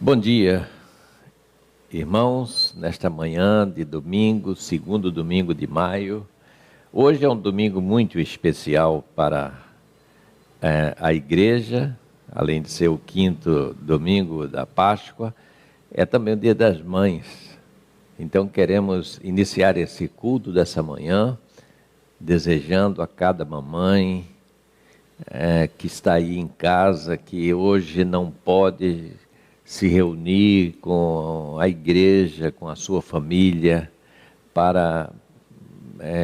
Bom dia, irmãos, nesta manhã de domingo, segundo domingo de maio. Hoje é um domingo muito especial para a igreja, além de ser o quinto domingo da Páscoa, é também o Dia das Mães. Então queremos iniciar esse culto dessa manhã, desejando a cada mamãe que está aí em casa, que hoje não pode se reunir com a igreja, com a sua família, para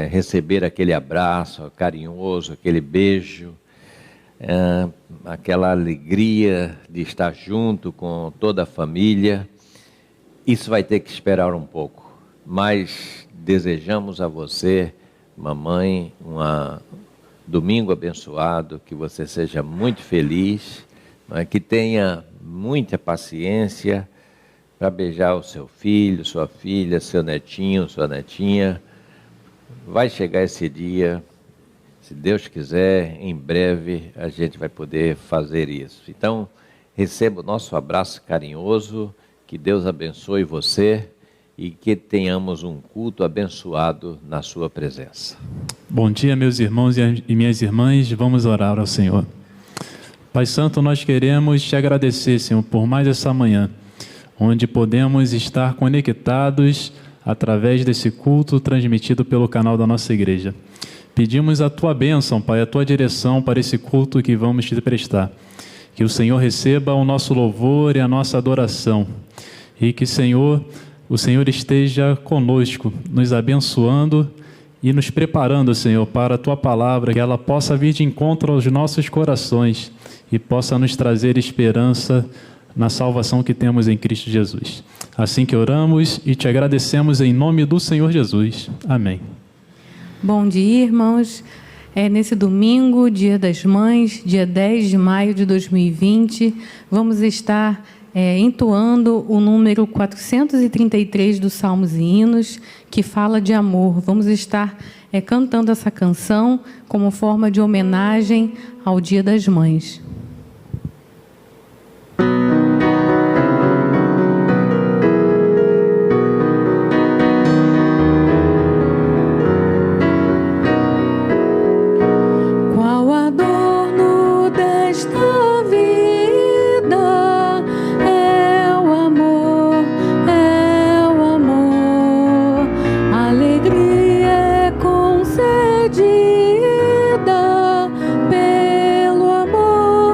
receber aquele abraço carinhoso, aquele beijo, aquela alegria de estar junto com toda a família. Isso vai ter que esperar um pouco, mas desejamos a você, mamãe, um domingo abençoado, que você seja muito feliz, que tenha muita paciência para beijar o seu filho, sua filha, seu netinho, sua netinha. Vai chegar esse dia, se Deus quiser, em breve a gente vai poder fazer isso. Então, receba o nosso abraço carinhoso, que Deus abençoe você e que tenhamos um culto abençoado na sua presença. Bom dia, meus irmãos e minhas irmãs, vamos orar ao Senhor. Pai Santo, nós queremos te agradecer, Senhor, por mais essa manhã, onde podemos estar conectados através desse culto transmitido pelo canal da nossa igreja. Pedimos a tua bênção, Pai, a tua direção para esse culto que vamos te prestar. Que o Senhor receba o nosso louvor e a nossa adoração. E que, Senhor, o Senhor esteja conosco, nos abençoando e nos preparando, Senhor, para a tua palavra, que ela possa vir de encontro aos nossos corações e possa nos trazer esperança na salvação que temos em Cristo Jesus. Assim que oramos e te agradecemos em nome do Senhor Jesus. Amém. Bom dia, irmãos. Nesse domingo, Dia das Mães, dia 10 de maio de 2020, vamos estar entoando o número 433 dos Salmos e Hinos, que fala de amor. Vamos estar cantando essa canção como forma de homenagem ao Dia das Mães. Pelo amor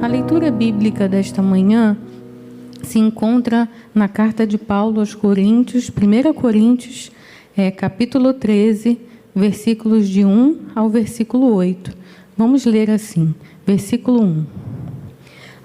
A leitura bíblica desta manhã se encontra na carta de Paulo aos Coríntios, 1 Coríntios, capítulo 13, versículos de 1 ao versículo 8. Vamos ler assim, versículo 1.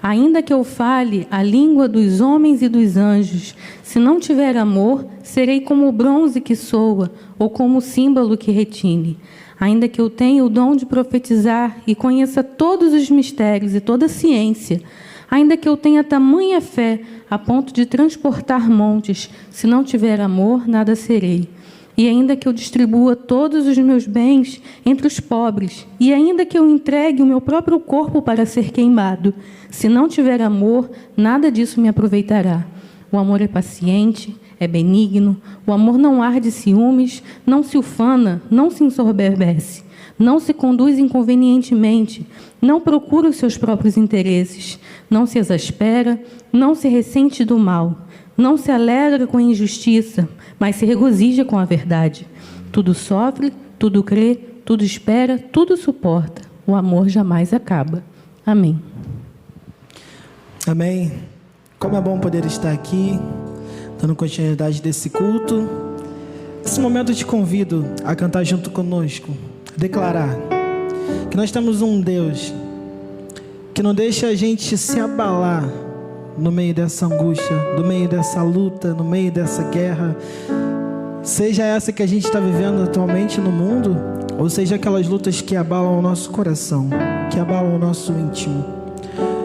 Ainda que eu fale a língua dos homens e dos anjos, se não tiver amor, serei como o bronze que soa, ou como o símbolo que retine. Ainda que eu tenha o dom de profetizar e conheça todos os mistérios e toda a ciência, ainda que eu tenha tamanha fé a ponto de transportar montes, se não tiver amor, nada serei. E ainda que eu distribua todos os meus bens entre os pobres, e ainda que eu entregue o meu próprio corpo para ser queimado, se não tiver amor, nada disso me aproveitará. O amor é paciente, é benigno, o amor não arde ciúmes, não se ufana, não se ensoberbece, não se conduz inconvenientemente, não procura os seus próprios interesses, não se exaspera, não se ressente do mal, não se alegra com a injustiça, mas se regozija com a verdade. Tudo sofre, tudo crê, tudo espera, tudo suporta. O amor jamais acaba. Amém. Amém. Como é bom poder estar aqui, dando continuidade desse culto. Nesse momento eu te convido a cantar junto conosco, a declarar que nós temos um Deus que não deixa a gente se abalar no meio dessa angústia, no meio dessa luta, no meio dessa guerra, seja essa que a gente está vivendo atualmente no mundo, ou seja aquelas lutas que abalam o nosso coração, que abalam o nosso íntimo.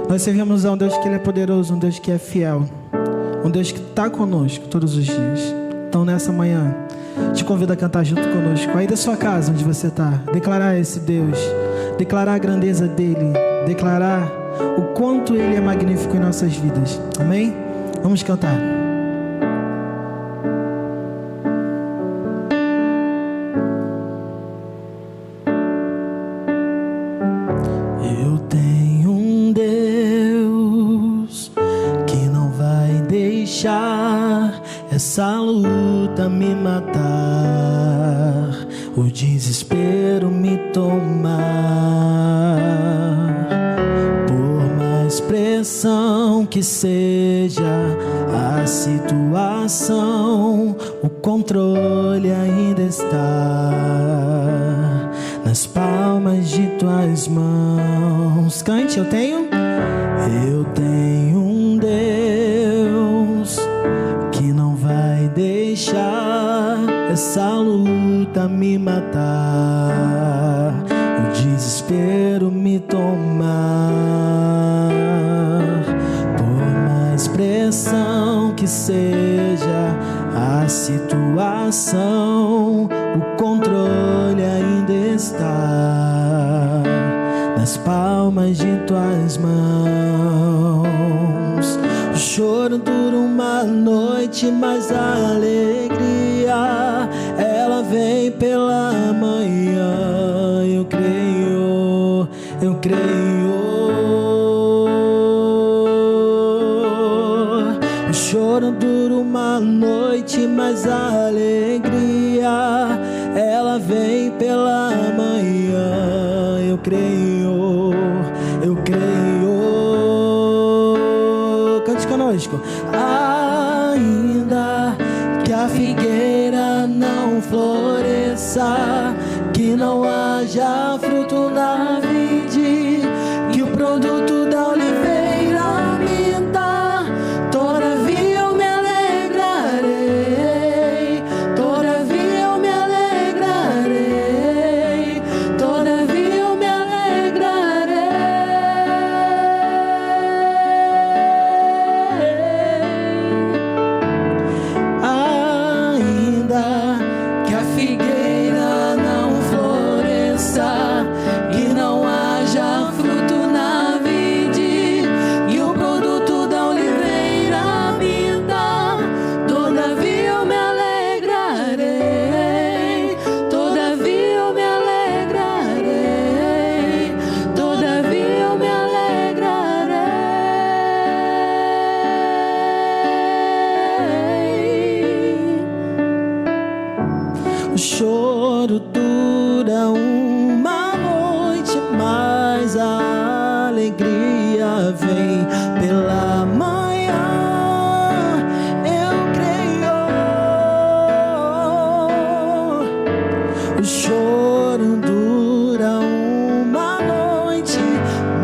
Nós servimos a um Deus que Ele é poderoso, um Deus que é fiel, um Deus que está conosco todos os dias. Então nessa manhã, te convido a cantar junto conosco, aí da sua casa onde você está, declarar esse Deus, declarar a grandeza dEle, declarar o quanto Ele é magnífico em nossas vidas. Amém? Vamos cantar. Eu tenho um Deus que não vai deixar essa luta me matar, o desespero me tomar. Pressão que seja a situação, o controle ainda está nas palmas de tuas mãos. Cante, eu tenho um Deus que não vai deixar essa luta me matar, o desespero me tomar. Pressão que seja a situação, o controle ainda está nas palmas de tuas mãos. O choro dura uma noite, mas a alegria ela vem pela manhã. Eu creio, eu creio. O choro dura uma noite, mas a alegria ela vem pela manhã. Eu creio, eu creio. Cante conosco. Ainda que a figueira não floresça, que não haja fruto na vide, que o produto da oliveira minta, todavia eu me alegrarei, todavia eu me alegrarei, todavia eu me alegrarei. Ainda que a figueira não floresça, que não haja fruto na vide, e o produto da oliveira minta, todavia eu me alegrarei, todavia eu me alegrarei, todavia eu me alegrarei. O choro dura uma noite, mas a alegria alegria vem pela manhã, eu creio. O choro dura uma noite,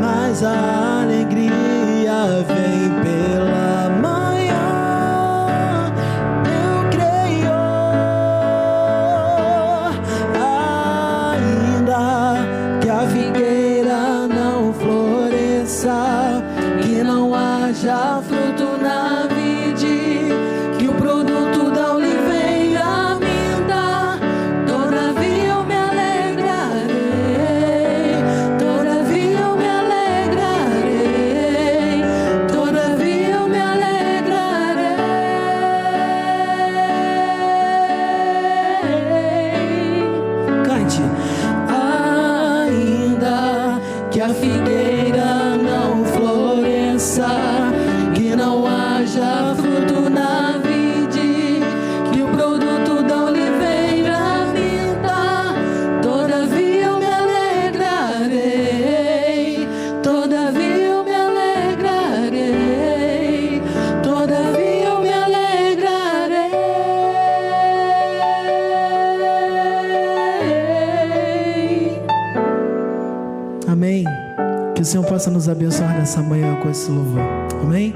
mas a alegria vem pela manhã, eu creio. Ainda que a figueira não floresça, que não haja fruto na vide, que o produto da oliveira minta, todavia eu me alegrarei, todavia eu me alegrarei, todavia eu me alegrarei. Cante. Ainda que a figueira não floresça, que não haja fruto na vide, que o produto da oliveira minta, todavia eu me alegrarei, todavia eu me alegrarei, todavia eu me alegrarei. Amém. Que o Senhor possa nos abençoar nessa manhã com esse louvor. Amém.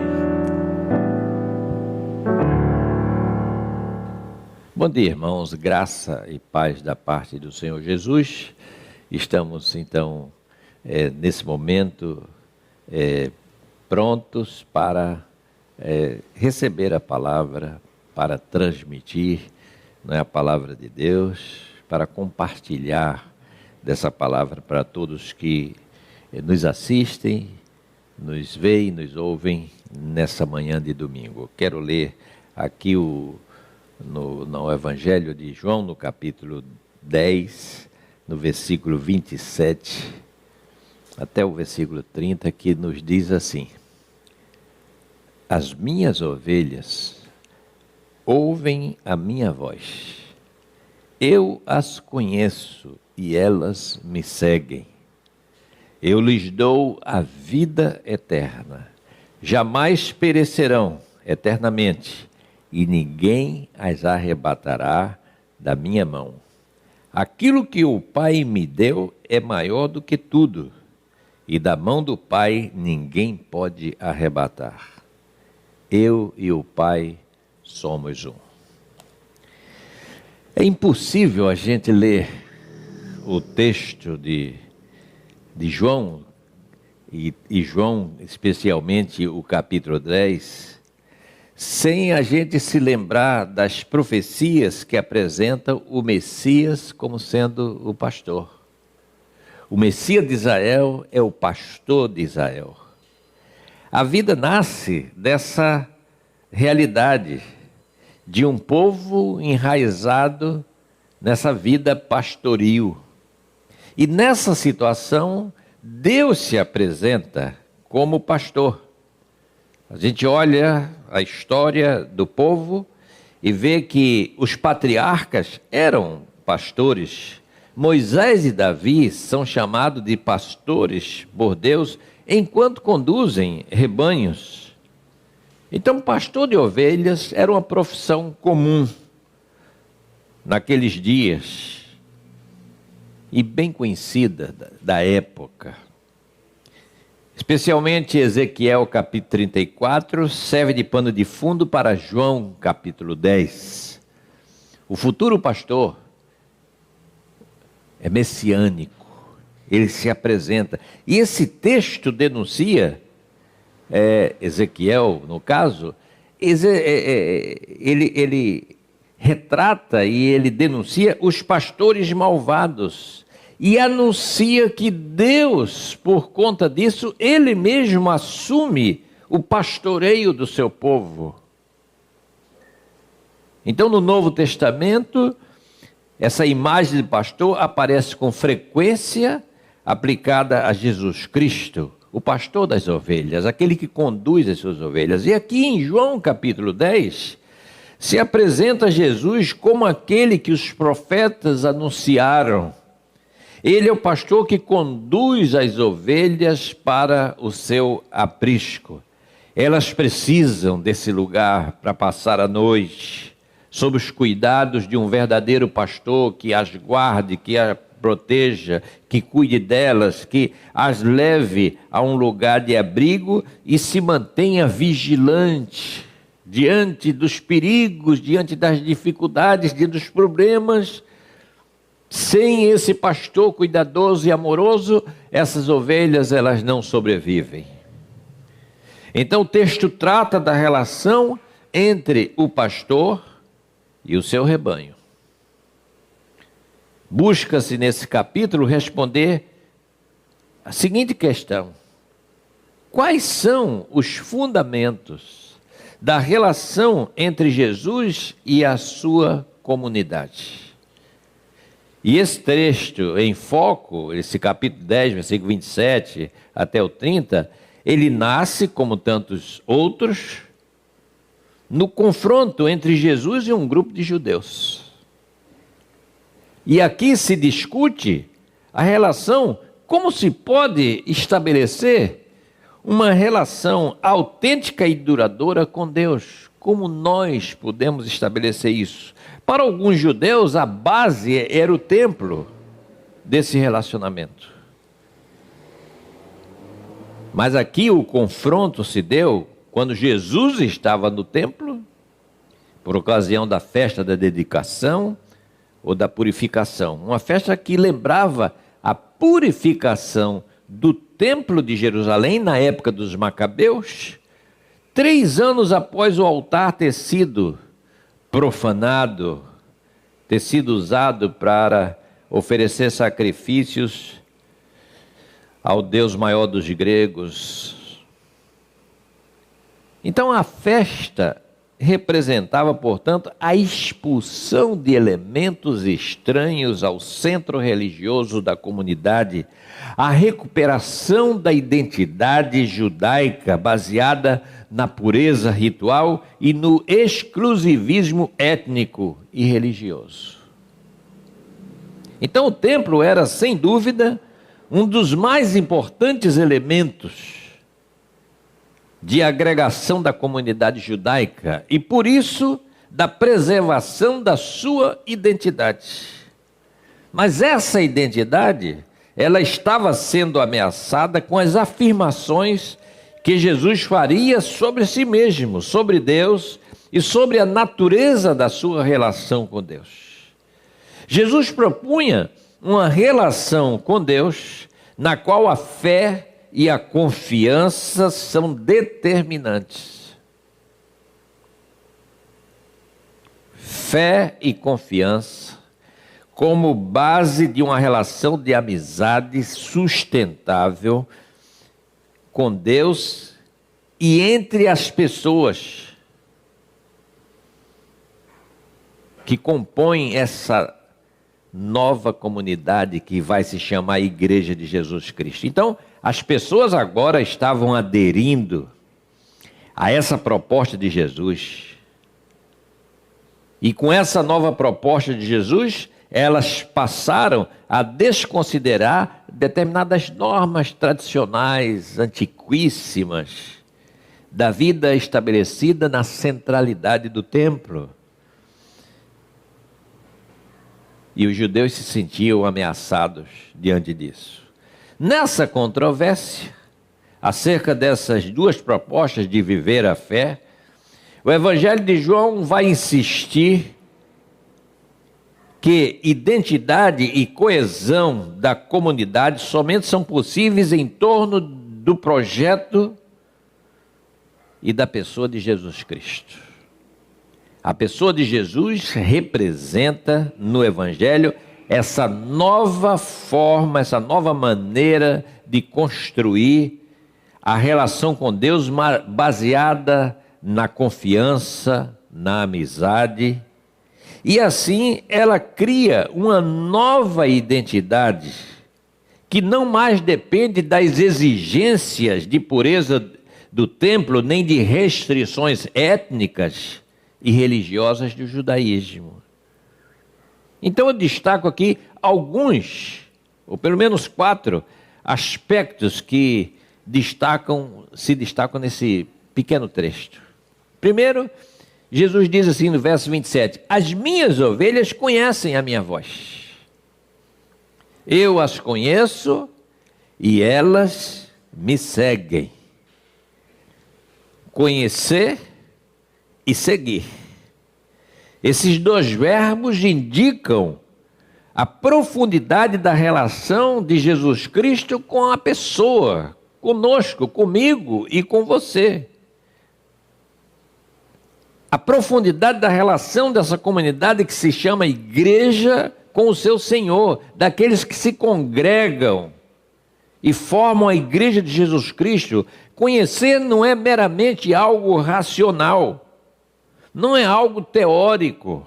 Bom dia, irmãos, graça e paz da parte do Senhor Jesus. Estamos, então, nesse momento, prontos para receber a palavra, para transmitir, não é, a palavra de Deus, para compartilhar dessa palavra para todos que nos assistem, nos veem, nos ouvem nessa manhã de domingo. Quero ler aqui no Evangelho de João, no capítulo 10, no versículo 27, até o versículo 30, que nos diz assim: as minhas ovelhas ouvem a minha voz, eu as conheço e elas me seguem. Eu lhes dou a vida eterna, jamais perecerão eternamente, e ninguém as arrebatará da minha mão. Aquilo que o Pai me deu é maior do que tudo, e da mão do Pai ninguém pode arrebatar. Eu e o Pai somos um. É impossível a gente ler o texto de João, e João, especialmente o capítulo 10, sem a gente se lembrar das profecias que apresentam o Messias como sendo o pastor. O Messias de Israel é o pastor de Israel. A vida nasce dessa realidade de um povo enraizado nessa vida pastoril. E nessa situação, Deus se apresenta como pastor. A gente olha a história do povo e vê que os patriarcas eram pastores. Moisés e Davi são chamados de pastores por Deus enquanto conduzem rebanhos. Então, pastor de ovelhas era uma profissão comum naqueles dias e bem conhecida da época. Especialmente Ezequiel capítulo 34 serve de pano de fundo para João capítulo 10. O futuro pastor é messiânico, ele se apresenta. E esse texto denuncia, Ezequiel no caso, ele retrata e ele denuncia os pastores malvados e anuncia que Deus, por conta disso, ele mesmo assume o pastoreio do seu povo. Então, no Novo Testamento, essa imagem de pastor aparece com frequência aplicada a Jesus Cristo, o pastor das ovelhas, aquele que conduz as suas ovelhas. E aqui em João capítulo 10, se apresenta Jesus como aquele que os profetas anunciaram. Ele é o pastor que conduz as ovelhas para o seu aprisco. Elas precisam desse lugar para passar a noite, sob os cuidados de um verdadeiro pastor que as guarde, que as proteja, que cuide delas, que as leve a um lugar de abrigo e se mantenha vigilante diante dos perigos, diante das dificuldades, diante dos problemas. Sem esse pastor cuidadoso e amoroso, essas ovelhas elas não sobrevivem. Então o texto trata da relação entre o pastor e o seu rebanho. Busca-se nesse capítulo responder a seguinte questão: quais são os fundamentos da relação entre Jesus e a sua comunidade? E esse texto em foco, esse capítulo 10, versículo 27 até o 30, ele nasce, como tantos outros, no confronto entre Jesus e um grupo de judeus. E aqui se discute a relação, como se pode estabelecer uma relação autêntica e duradoura com Deus. Como nós podemos estabelecer isso? Para alguns judeus, a base era o templo desse relacionamento. Mas aqui o confronto se deu quando Jesus estava no templo, por ocasião da festa da dedicação ou da purificação. Uma festa que lembrava a purificação do templo de Jerusalém na época dos Macabeus, 3 anos após o altar ter sido profanado, ter sido usado para oferecer sacrifícios ao Deus maior dos gregos. Então a festa representava, portanto, a expulsão de elementos estranhos ao centro religioso da comunidade, a recuperação da identidade judaica baseada na pureza ritual e no exclusivismo étnico e religioso. Então o templo era, sem dúvida, um dos mais importantes elementos de agregação da comunidade judaica e, por isso, da preservação da sua identidade. Mas essa identidade, ela estava sendo ameaçada com as afirmações que Jesus faria sobre si mesmo, sobre Deus e sobre a natureza da sua relação com Deus. Jesus propunha uma relação com Deus na qual a fé e a confiança são determinantes. Fé e confiança como base de uma relação de amizade sustentável com Deus e entre as pessoas que compõem essa nova comunidade que vai se chamar Igreja de Jesus Cristo. Então, as pessoas agora estavam aderindo a essa proposta de Jesus. E com essa nova proposta de Jesus, elas passaram a desconsiderar determinadas normas tradicionais, antiquíssimas, da vida estabelecida na centralidade do templo. E os judeus se sentiam ameaçados diante disso. Nessa controvérsia, acerca dessas duas propostas de viver a fé, o Evangelho de João vai insistir que identidade e coesão da comunidade somente são possíveis em torno do projeto e da pessoa de Jesus Cristo. A pessoa de Jesus representa no Evangelho essa nova forma, essa nova maneira de construir a relação com Deus baseada na confiança, na amizade. E assim ela cria uma nova identidade que não mais depende das exigências de pureza do templo, nem de restrições étnicas e religiosas do judaísmo. Então eu destaco aqui alguns ou pelo menos 4 aspectos que se destacam nesse pequeno trecho. Primeiro, Jesus diz assim no verso 27, as minhas ovelhas conhecem a minha voz. Eu as conheço e elas me seguem. Conhecer e seguir. Esses 2 verbos indicam a profundidade da relação de Jesus Cristo com a pessoa, conosco, comigo e com você. A profundidade da relação dessa comunidade que se chama igreja com o seu Senhor, daqueles que se congregam e formam a igreja de Jesus Cristo. Conhecer não é meramente algo racional, não é algo teórico,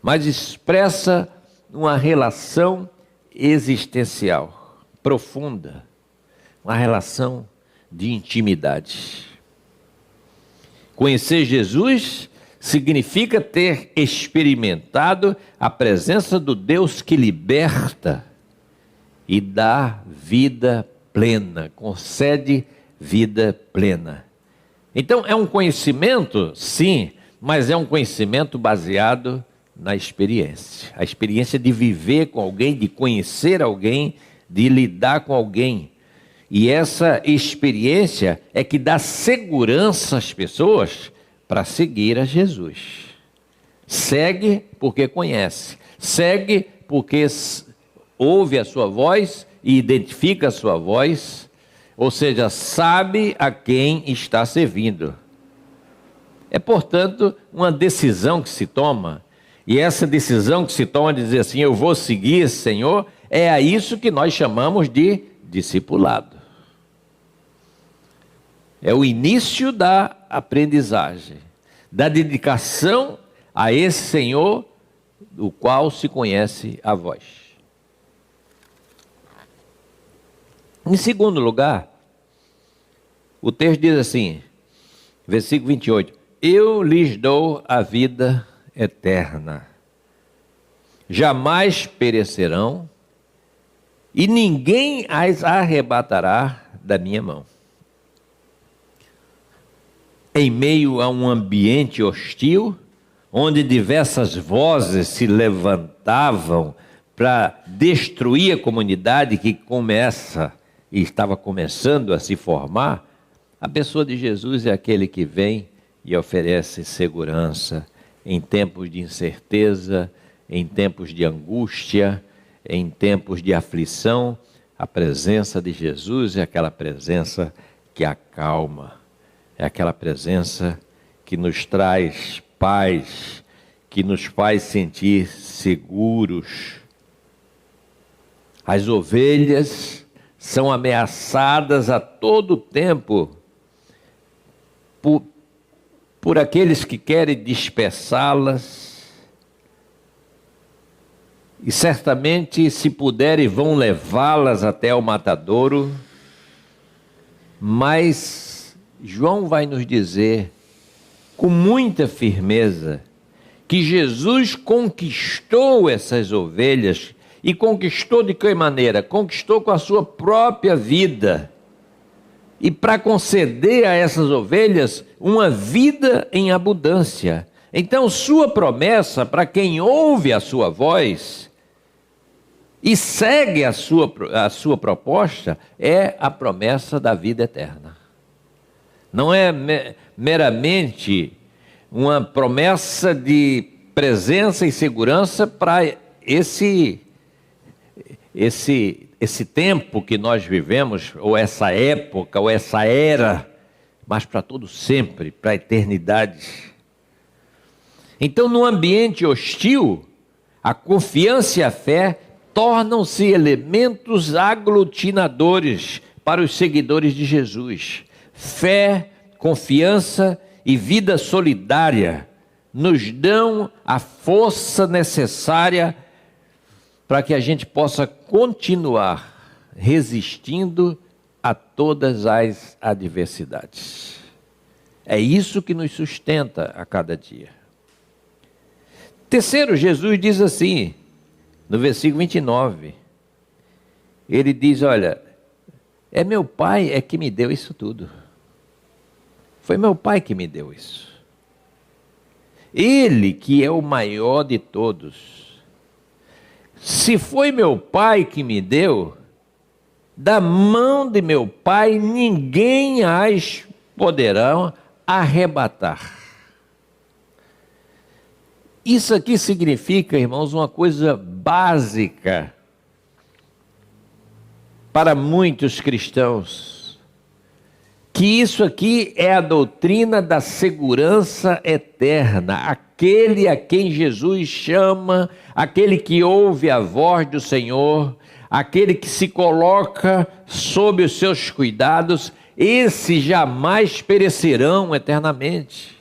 mas expressa uma relação existencial, profunda, uma relação de intimidade. Conhecer Jesus significa ter experimentado a presença do Deus que liberta e dá vida plena, concede vida plena. Então é um conhecimento, sim, mas é um conhecimento baseado na experiência. A experiência de viver com alguém, de conhecer alguém, de lidar com alguém. E essa experiência é que dá segurança às pessoas para seguir a Jesus. Segue porque conhece. Segue porque ouve a sua voz e identifica a sua voz. Ou seja, sabe a quem está servindo. É, portanto, uma decisão que se toma. E essa decisão que se toma de dizer assim, eu vou seguir esse Senhor, é a isso que nós chamamos de discipulado. É o início da aprendizagem, da dedicação a esse Senhor, do qual se conhece a voz. Em segundo lugar, o texto diz assim, versículo 28, eu lhes dou a vida eterna, jamais perecerão e ninguém as arrebatará da minha mão. Em meio a um ambiente hostil, onde diversas vozes se levantavam para destruir a comunidade que começa e estava começando a se formar, a pessoa de Jesus é aquele que vem e oferece segurança em tempos de incerteza, em tempos de angústia, em tempos de aflição. A presença de Jesus é aquela presença que acalma, é aquela presença que nos traz paz, que nos faz sentir seguros. As ovelhas são ameaçadas a todo tempo por aqueles que querem dispersá-las, e certamente, se puderem, vão levá-las até o matadouro, mas João vai nos dizer, com muita firmeza, que Jesus conquistou essas ovelhas, e conquistou de que maneira? Conquistou com a sua própria vida, e para conceder a essas ovelhas uma vida em abundância. Então, sua promessa para quem ouve a sua voz e segue a sua proposta é a promessa da vida eterna. Não é meramente uma promessa de presença e segurança para esse tempo que nós vivemos, ou essa época, ou essa era, mas para todo sempre, para a eternidade. Então, num ambiente hostil, a confiança e a fé tornam-se elementos aglutinadores para os seguidores de Jesus. Fé, confiança e vida solidária nos dão a força necessária para que a gente possa continuar resistindo a todas as adversidades. É isso que nos sustenta a cada dia. Terceiro, Jesus diz assim, no versículo 29, ele diz, olha, é meu pai é que me deu isso tudo. Foi meu pai que me deu isso. Ele que é o maior de todos. Se foi meu pai que me deu, da mão de meu pai ninguém as poderá arrebatar. Isso aqui significa, irmãos, uma coisa básica para muitos cristãos, que isso aqui é a doutrina da segurança eterna. Aquele a quem Jesus chama, aquele que ouve a voz do Senhor, aquele que se coloca sob os seus cuidados, esses jamais perecerão eternamente.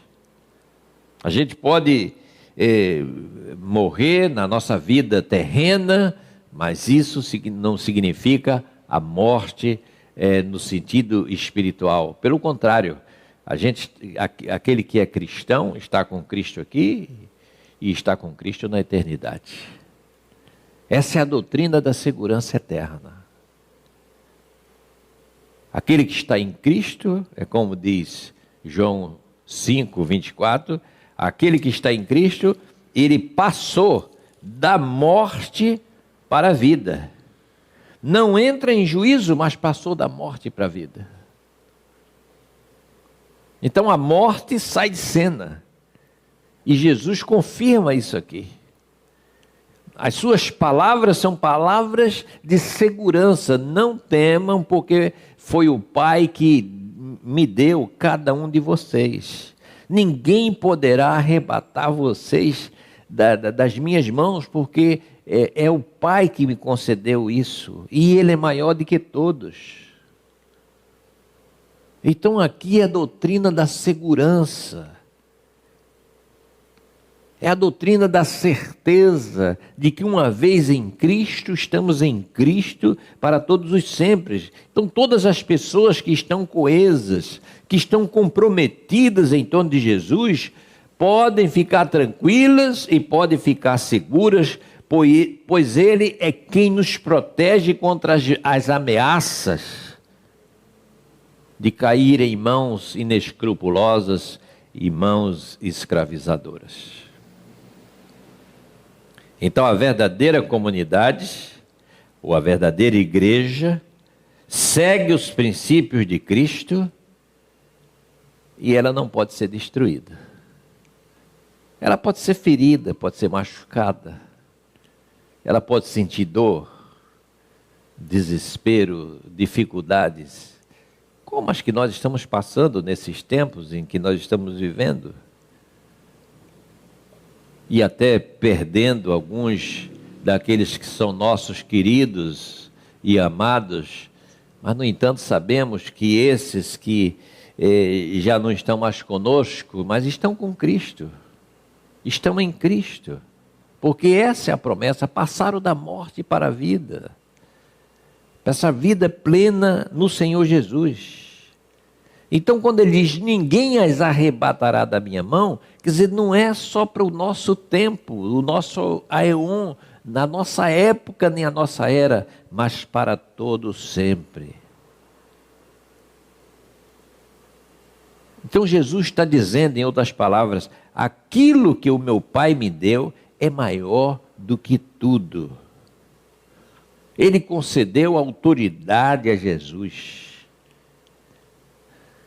A gente pode morrer na nossa vida terrena, mas isso não significa a morte no sentido espiritual. Pelo contrário, aquele que é cristão está com Cristo aqui e está com Cristo na eternidade. Essa é a doutrina da segurança eterna. Aquele que está em Cristo, é como diz João 5, 24, aquele que está em Cristo, ele passou da morte para a vida. Não entra em juízo, mas passou da morte para a vida. Então a morte sai de cena. E Jesus confirma isso aqui. As suas palavras são palavras de segurança. Não temam, porque foi o Pai que me deu cada um de vocês. Ninguém poderá arrebatar vocês das minhas mãos, porque é o Pai que me concedeu isso. E Ele é maior do que todos. Então aqui é a doutrina da segurança. É a doutrina da certeza de que uma vez em Cristo, estamos em Cristo para todos os sempre. Então todas as pessoas que estão coesas, que estão comprometidas em torno de Jesus, podem ficar tranquilas e podem ficar seguras, pois Ele é quem nos protege contra as ameaças de cair em mãos inescrupulosas e mãos escravizadoras. Então a verdadeira comunidade, ou a verdadeira igreja, segue os princípios de Cristo e ela não pode ser destruída. Ela pode ser ferida, pode ser machucada, ela pode sentir dor, desespero, dificuldades, como as que nós estamos passando nesses tempos em que nós estamos vivendo. E até perdendo alguns daqueles que são nossos queridos e amados, mas no entanto sabemos que esses que já não estão mais conosco, mas estão com Cristo, estão em Cristo, porque essa é a promessa, passaram da morte para a vida, essa vida plena no Senhor Jesus. Então quando ele diz, ninguém as arrebatará da minha mão, quer dizer, não é só para o nosso tempo, o nosso aeon, na nossa época nem a nossa era, mas para todo sempre. Então Jesus está dizendo, em outras palavras, aquilo que o meu Pai me deu é maior do que tudo. Ele concedeu autoridade a Jesus.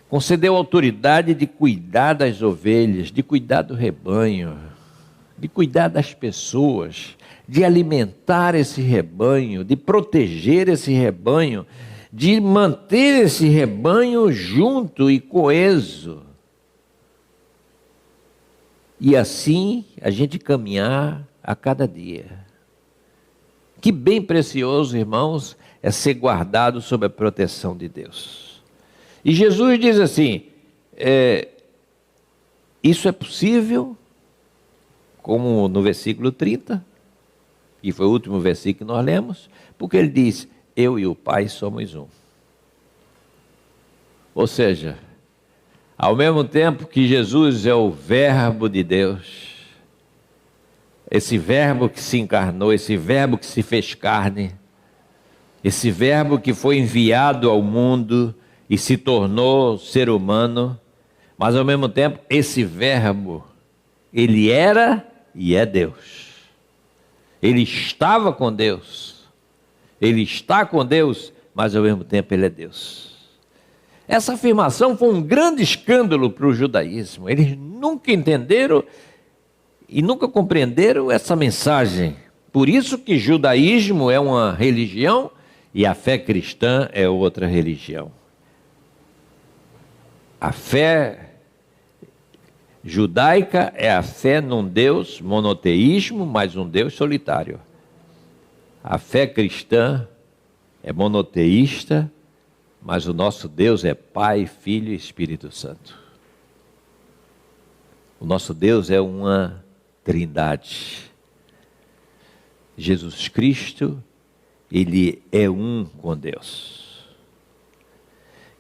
Concedeu autoridade de cuidar das ovelhas, de cuidar do rebanho, de cuidar das pessoas, de alimentar esse rebanho, de proteger esse rebanho, de manter esse rebanho junto e coeso. E assim a gente caminhar a cada dia. Que bem precioso, irmãos, é ser guardado sob a proteção de Deus. E Jesus diz assim, isso é possível, como no versículo 30, que foi o último versículo que nós lemos, porque ele diz, eu e o Pai somos um. Ou seja, ao mesmo tempo que Jesus é o Verbo de Deus, esse Verbo que se encarnou, esse Verbo que se fez carne, Esse verbo que foi enviado ao mundo e se tornou ser humano, mas ao mesmo tempo esse verbo, ele era e é Deus. Ele estava com Deus, ele está com Deus, mas ao mesmo tempo ele é Deus. Essa afirmação foi um grande escândalo para o judaísmo. Eles nunca entenderam e nunca compreenderam essa mensagem. Por isso que judaísmo é uma religião e a fé cristã é outra religião. A fé judaica é a fé num Deus monoteísmo, mas um Deus solitário. A fé cristã é monoteísta, mas o nosso Deus é Pai, Filho e Espírito Santo. O nosso Deus é uma trindade. Jesus Cristo, ele é um com Deus.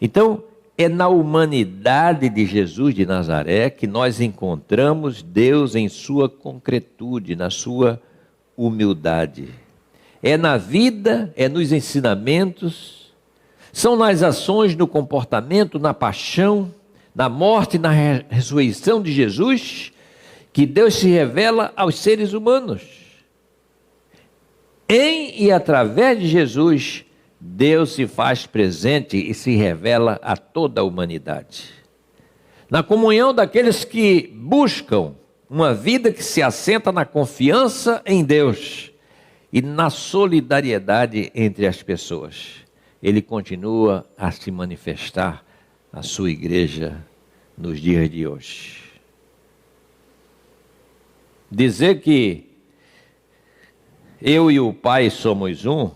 Então, é na humanidade de Jesus de Nazaré que nós encontramos Deus em sua concretude, na sua humildade. É na vida, é nos ensinamentos, são nas ações, no comportamento, na paixão, na morte e na ressurreição de Jesus que Deus se revela aos seres humanos. Em e através de Jesus, Deus se faz presente e se revela a toda a humanidade. Na comunhão daqueles que buscam uma vida que se assenta na confiança em Deus e na solidariedade entre as pessoas, Ele continua a se manifestar a sua igreja nos dias de hoje. Dizer que eu e o Pai somos um,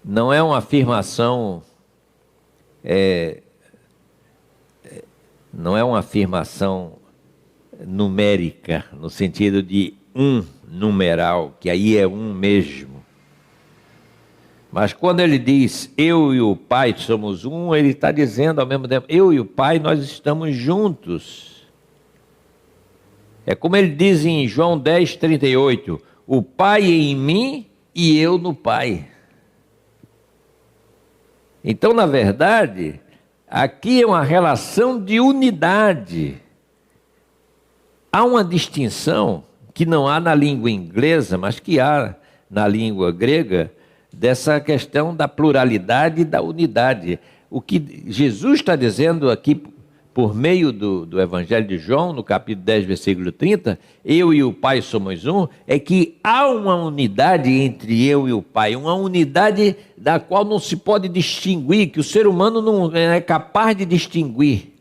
não é uma afirmação, não é uma afirmação numérica, no sentido de um numeral, que aí é um mesmo. Mas quando ele diz, eu e o Pai somos um, ele está dizendo ao mesmo tempo, eu e o Pai nós estamos juntos. É como ele diz em João 10:38, o Pai em mim e eu no Pai. Então, na verdade, aqui é uma relação de unidade. Há uma distinção que não há na língua inglesa, mas que há na língua grega, dessa questão da pluralidade e da unidade. O que Jesus está dizendo aqui, por meio do Evangelho de João, no capítulo 10, versículo 30, eu e o Pai somos um, é que há uma unidade entre eu e o Pai, uma unidade da qual não se pode distinguir, que o ser humano não é capaz de distinguir.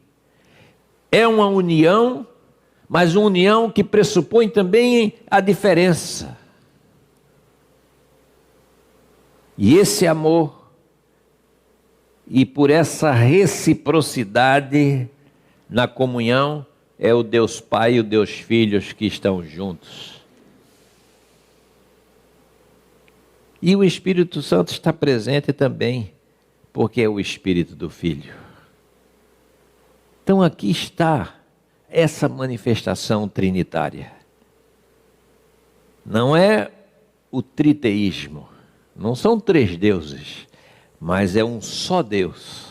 É uma união, mas uma união que pressupõe também a diferença. E esse amor, e por essa reciprocidade na comunhão, é o Deus Pai e o Deus Filho que estão juntos. E o Espírito Santo está presente também, porque é o Espírito do Filho. Então aqui está essa manifestação trinitária. Não é o triteísmo, não são três deuses, mas é um só Deus.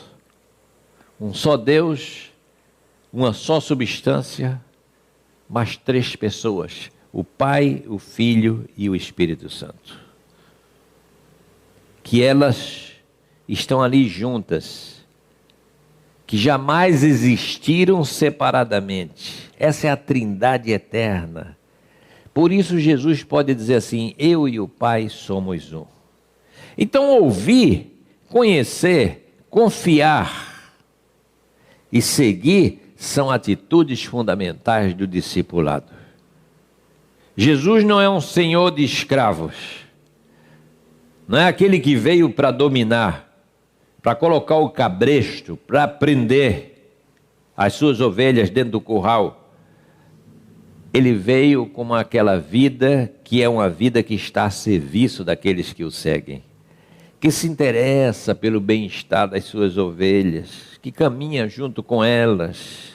Um só Deus, uma só substância, mas três pessoas, o Pai, o Filho e o Espírito Santo. Que elas estão ali juntas, que jamais existiram separadamente. Essa é a Trindade eterna. Por isso Jesus pode dizer assim, eu e o Pai somos um. Então ouvir, conhecer, confiar e seguir são atitudes fundamentais do discipulado. Jesus não é um senhor de escravos, não é aquele que veio para dominar, para colocar o cabresto, para prender as suas ovelhas dentro do curral. Ele veio como aquela vida que é uma vida que está a serviço daqueles que o seguem, que se interessa pelo bem-estar das suas ovelhas, que caminha junto com elas,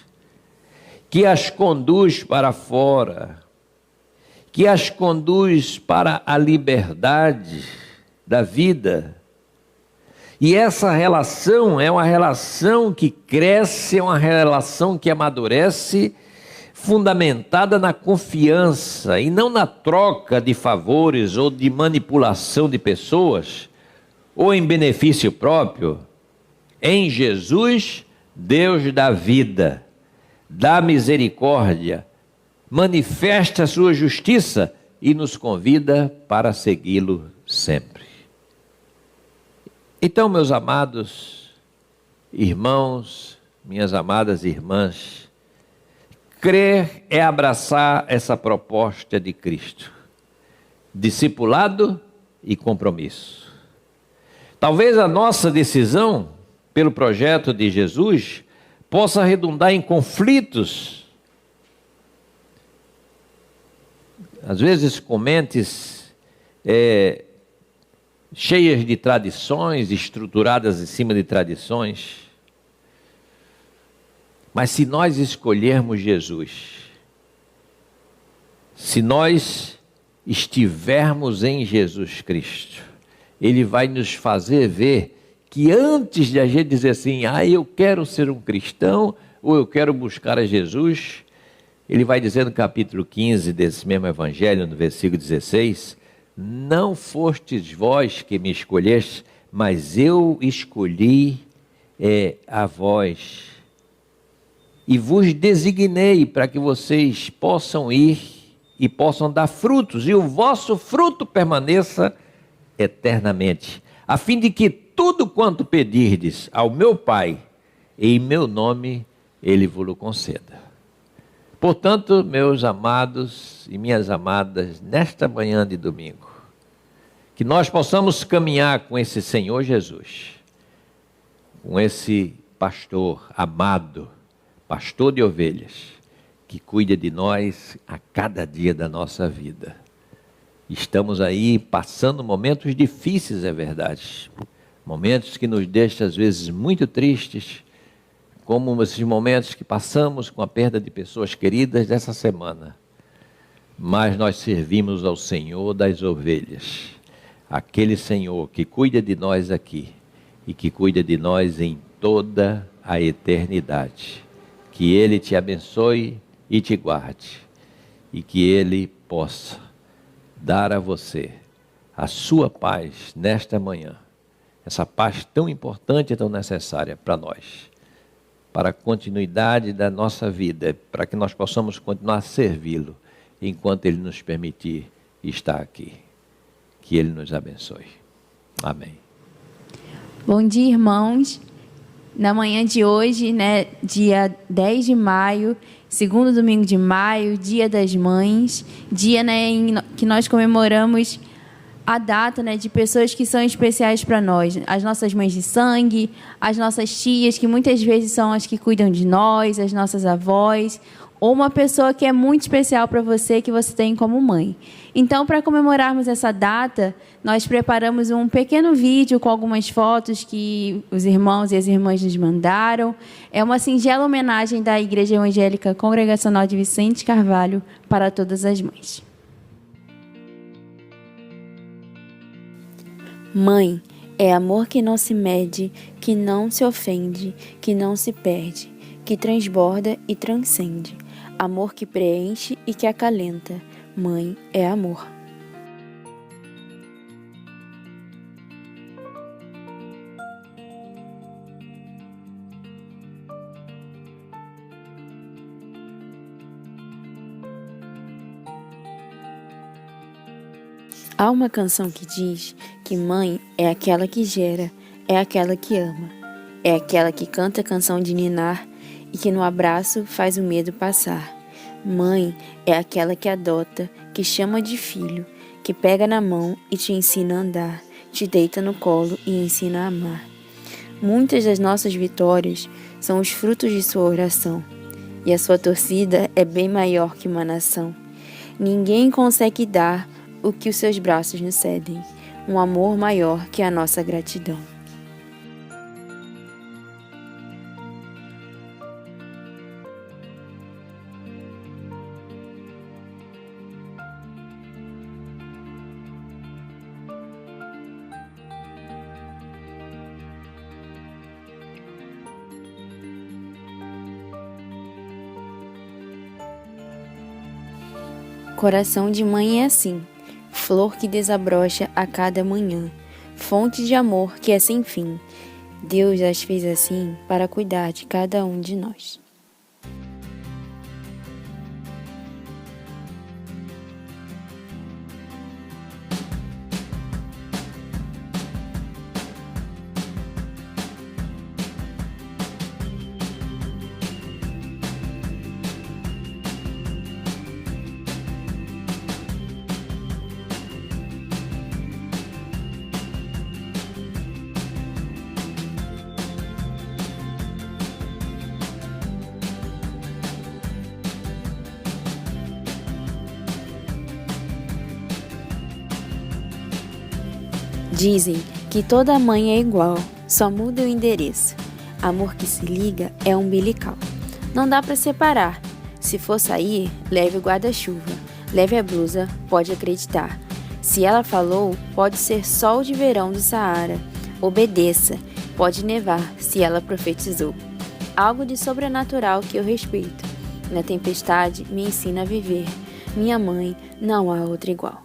que as conduz para fora, que as conduz para a liberdade da vida. E essa relação é uma relação que cresce, é uma relação que amadurece, fundamentada na confiança e não na troca de favores ou de manipulação de pessoas, ou em benefício próprio. Em Jesus, Deus dá vida, dá misericórdia, manifesta a sua justiça e nos convida para segui-lo sempre. Então, meus amados irmãos, minhas amadas irmãs, crer é abraçar essa proposta de Cristo, discipulado e compromisso. Talvez a nossa decisão pelo projeto de Jesus possa redundar em conflitos, às vezes com mentes cheias de tradições, estruturadas em cima de tradições. Mas se nós escolhermos Jesus, se nós estivermos em Jesus Cristo, Ele vai nos fazer ver que antes de a gente dizer assim, eu quero ser um cristão, ou eu quero buscar a Jesus, Ele vai dizer no capítulo 15 desse mesmo evangelho, no versículo 16, não fostes vós que me escolheste, mas eu escolhi a vós, e vos designei para que vocês possam ir e possam dar frutos, e o vosso fruto permaneça eternamente, a fim de que tudo quanto pedirdes ao meu Pai, em meu nome, Ele vos conceda. Portanto, meus amados e minhas amadas, nesta manhã de domingo, que nós possamos caminhar com esse Senhor Jesus, com esse pastor amado, pastor de ovelhas, que cuida de nós a cada dia da nossa vida. Estamos aí passando momentos difíceis, é verdade, momentos que nos deixam às vezes muito tristes, como esses momentos que passamos com a perda de pessoas queridas dessa semana. Mas nós servimos ao Senhor das ovelhas, aquele Senhor que cuida de nós aqui e que cuida de nós em toda a eternidade. Que Ele te abençoe e te guarde, e que Ele possa dar a você a sua paz nesta manhã, essa paz tão importante e tão necessária para nós, para a continuidade da nossa vida, para que nós possamos continuar a servi-lo, enquanto Ele nos permitir estar aqui. Que Ele nos abençoe. Amém. Bom dia, irmãos. Na manhã de hoje, dia 10 de maio, segundo domingo de maio, Dia das Mães, dia que nós comemoramos a data de pessoas que são especiais para nós, as nossas mães de sangue, as nossas tias, que muitas vezes são as que cuidam de nós, as nossas avós, ou uma pessoa que é muito especial para você, que você tem como mãe. Então, para comemorarmos essa data, nós preparamos um pequeno vídeo com algumas fotos que os irmãos e as irmãs nos mandaram. É uma singela homenagem da Igreja Evangélica Congregacional de Vicente Carvalho para todas as mães. Mãe é amor que não se mede, que não se ofende, que não se perde, que transborda e transcende. Amor que preenche e que acalenta. Mãe é amor. Há uma canção que diz que mãe é aquela que gera, é aquela que ama, é aquela que canta a canção de ninar e que no abraço faz o medo passar. Mãe é aquela que adota, que chama de filho, que pega na mão e te ensina a andar, te deita no colo e ensina a amar. Muitas das nossas vitórias são os frutos de sua oração, e a sua torcida é bem maior que uma nação. Ninguém consegue dar o que os seus braços nos cedem, um amor maior que a nossa gratidão. Coração de mãe é assim, flor que desabrocha a cada manhã, fonte de amor que é sem fim. Deus as fez assim para cuidar de cada um de nós. Dizem que toda mãe é igual, só muda o endereço. Amor que se liga é umbilical. Não dá para separar. Se for sair, leve o guarda-chuva. Leve a blusa, pode acreditar. Se ela falou, pode ser sol de verão do Saara. Obedeça, pode nevar se ela profetizou. Algo de sobrenatural que eu respeito. Na tempestade me ensina a viver. Minha mãe, não há outra igual.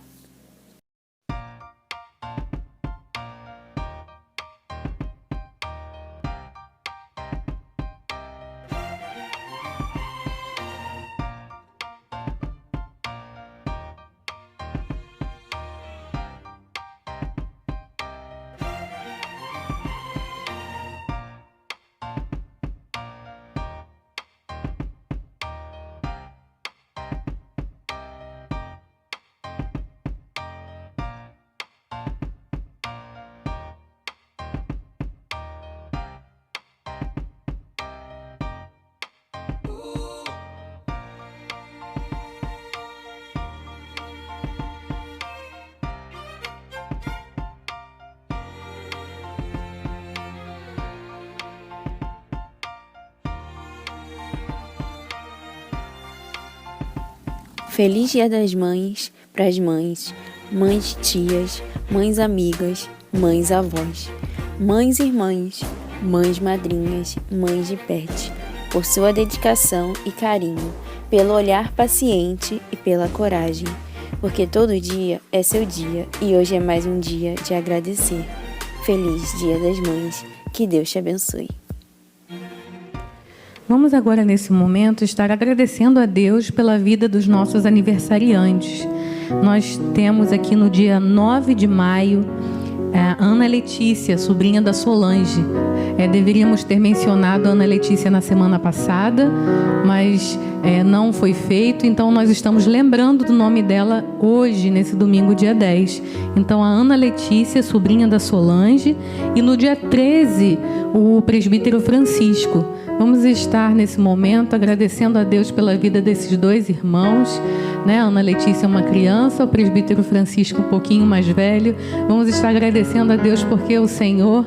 Feliz Dia das Mães para as mães, mães tias, mães amigas, mães avós, mães irmãs, mães madrinhas, mães de pet, por sua dedicação e carinho, pelo olhar paciente e pela coragem, porque todo dia é seu dia e hoje é mais um dia de agradecer. Feliz Dia das Mães, que Deus te abençoe. Vamos agora, nesse momento, estar agradecendo a Deus pela vida dos nossos aniversariantes. Nós temos aqui no dia 9 de maio a Ana Letícia, sobrinha da Solange. Deveríamos ter mencionado a Ana Letícia na semana passada, mas não foi feito, então nós estamos lembrando do nome dela hoje, nesse domingo, dia 10. Então, a Ana Letícia, sobrinha da Solange, e no dia 13, o presbítero Francisco. Vamos estar nesse momento agradecendo a Deus pela vida desses dois irmãos, né? A Ana Letícia é uma criança, o presbítero Francisco um pouquinho mais velho. Vamos estar agradecendo a Deus porque o Senhor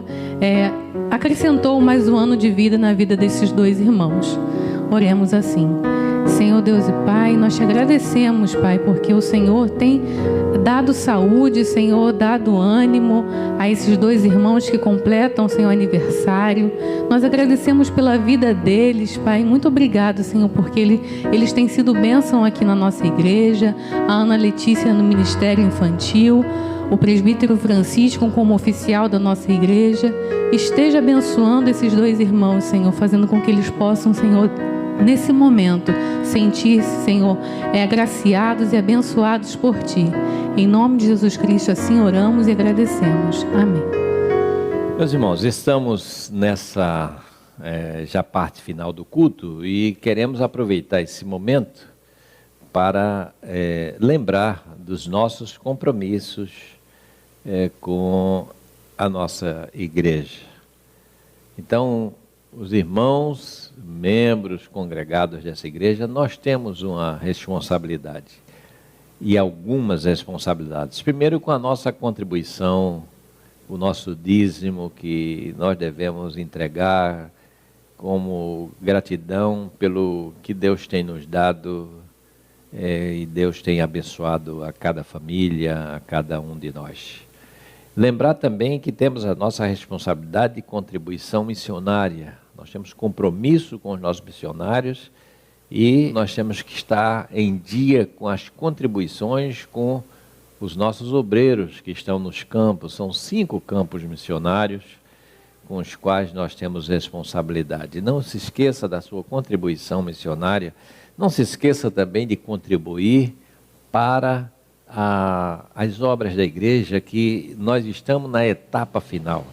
acrescentou mais um ano de vida na vida desses dois irmãos. Oremos assim. Senhor Deus e Pai, nós te agradecemos, Pai, porque o Senhor tem dado saúde, Senhor, dado ânimo a esses dois irmãos que completam, Senhor, aniversário. Nós agradecemos pela vida deles, Pai. Muito obrigado, Senhor, porque eles têm sido bênção aqui na nossa igreja. A Ana Letícia no Ministério Infantil, o presbítero Francisco como oficial da nossa igreja. Esteja abençoando esses dois irmãos, Senhor, fazendo com que eles possam, Senhor, nesse momento, sentir-se, Senhor, agraciados e abençoados por Ti. Em nome de Jesus Cristo, assim oramos e agradecemos. Amém. Meus irmãos, estamos nessa já parte final do culto e queremos aproveitar esse momento para lembrar dos nossos compromissos com a nossa igreja. Então, os irmãos, membros, congregados dessa igreja, nós temos uma responsabilidade e algumas responsabilidades. Primeiro, com a nossa contribuição, o nosso dízimo que nós devemos entregar como gratidão pelo que Deus tem nos dado e Deus tem abençoado a cada família, a cada um de nós. Lembrar também que temos a nossa responsabilidade de contribuição missionária. Nós temos compromisso com os nossos missionários E nós temos que estar em dia com as contribuições com os nossos obreiros que estão nos campos. São 5 campos missionários com os quais nós temos responsabilidade. Não se esqueça da sua contribuição missionária. Não se esqueça também de contribuir para as obras da igreja, que nós estamos na etapa final.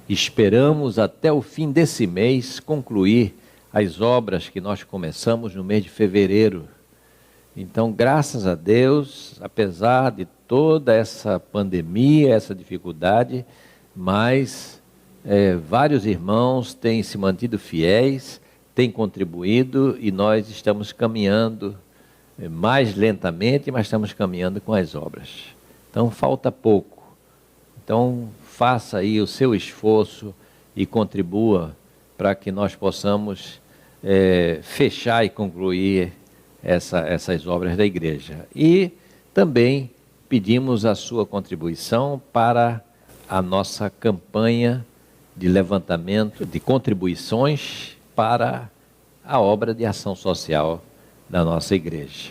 Esperamos até o fim desse mês concluir as obras que nós começamos no mês de fevereiro. Então, graças a Deus, apesar de toda essa pandemia, essa dificuldade, mas vários irmãos têm se mantido fiéis, têm contribuído e nós estamos caminhando mais lentamente, mas estamos caminhando com as obras. Então, falta pouco. Então, faça aí o seu esforço e contribua para que nós possamos fechar e concluir essas obras da igreja. E também pedimos a sua contribuição para a nossa campanha de levantamento de contribuições para a obra de ação social da nossa igreja.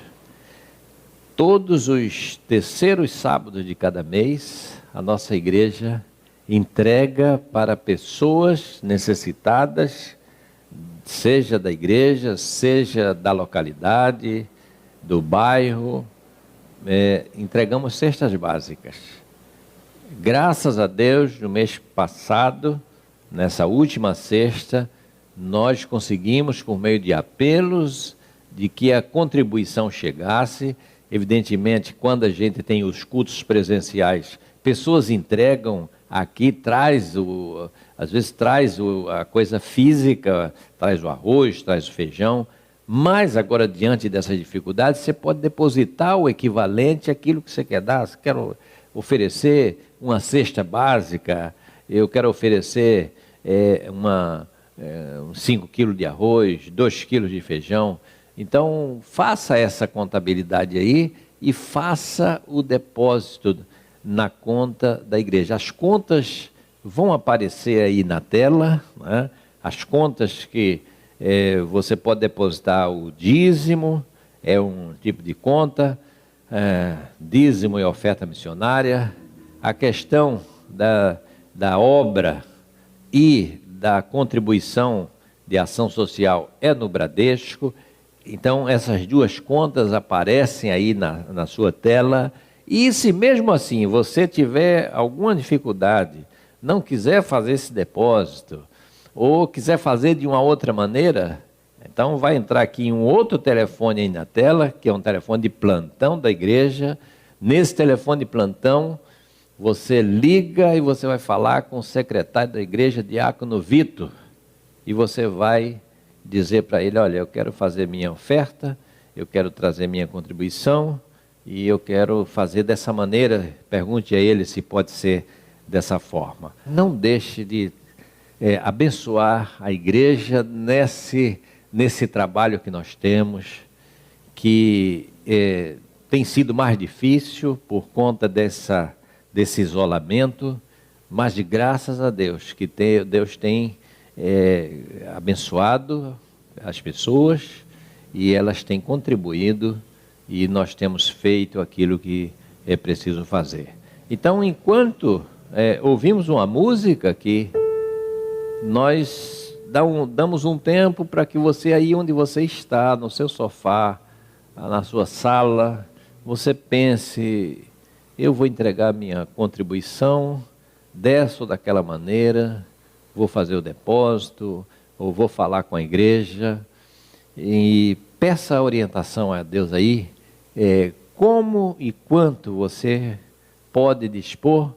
Todos os terceiros sábados de cada mês, a nossa igreja entrega para pessoas necessitadas, seja da igreja, seja da localidade, do bairro, entregamos cestas básicas. Graças a Deus, no mês passado, nessa última sexta, nós conseguimos, por meio de apelos, de que a contribuição chegasse. Evidentemente, quando a gente tem os cultos presenciais, pessoas entregam aqui, às vezes traz a coisa física, traz o arroz, traz o feijão, mas agora, diante dessas dificuldades, você pode depositar o equivalente àquilo que você quer dar. Você quer oferecer uma cesta básica, eu quero oferecer 5 quilos de arroz, 2 quilos de feijão. Então, faça essa contabilidade aí e faça o depósito na conta da igreja. As contas vão aparecer aí na tela, né? As contas que você pode depositar o dízimo, é um tipo de conta, dízimo e oferta missionária. A questão da obra e da contribuição de ação social é no Bradesco. Então, essas duas contas aparecem aí na sua tela. E se mesmo assim você tiver alguma dificuldade, não quiser fazer esse depósito, ou quiser fazer de uma outra maneira, então vai entrar aqui um outro telefone aí na tela, que é um telefone de plantão da igreja. Nesse telefone de plantão, você liga e você vai falar com o secretário da igreja, Diácono Vitor, e você vai dizer para ele: olha, eu quero fazer minha oferta, eu quero trazer minha contribuição, e eu quero fazer dessa maneira. Pergunte a ele se pode ser dessa forma. Não deixe de abençoar a igreja nesse trabalho que nós temos, que tem sido mais difícil por conta desse isolamento, mas de graças a Deus, que Deus tem abençoado as pessoas e elas têm contribuído e nós temos feito aquilo que é preciso fazer. Então, enquanto ouvimos uma música que nós damos um tempo para que você, aí onde você está, no seu sofá, na sua sala, você pense: eu vou entregar minha contribuição dessa ou daquela maneira, vou fazer o depósito, ou vou falar com a igreja, e peça orientação a Deus aí, como e quanto você pode dispor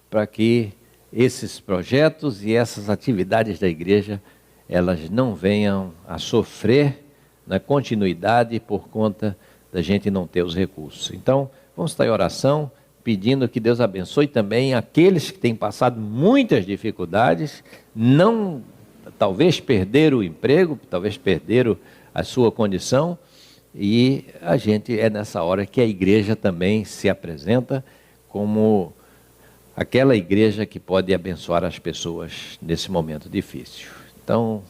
para que esses projetos e essas atividades da igreja, elas não venham a sofrer na continuidade por conta da gente não ter os recursos. Então, vamos estar em oração, pedindo que Deus abençoe também aqueles que têm passado muitas dificuldades, talvez perderam o emprego, talvez perderam a sua condição, e a gente nessa hora que a igreja também se apresenta como aquela igreja que pode abençoar as pessoas nesse momento difícil. Então,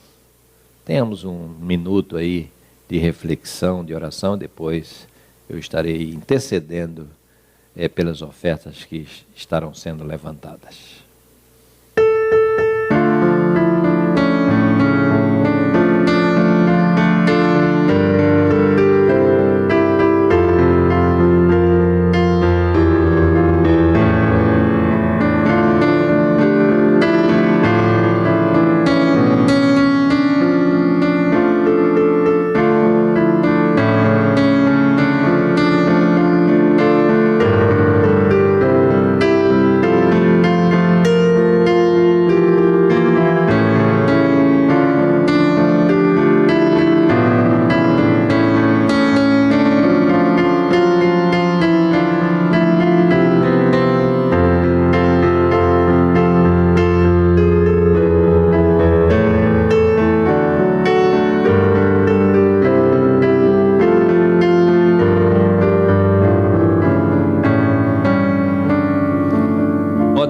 tenhamos um minuto aí de reflexão, de oração. Depois eu estarei intercedendo pelas ofertas que estarão sendo levantadas.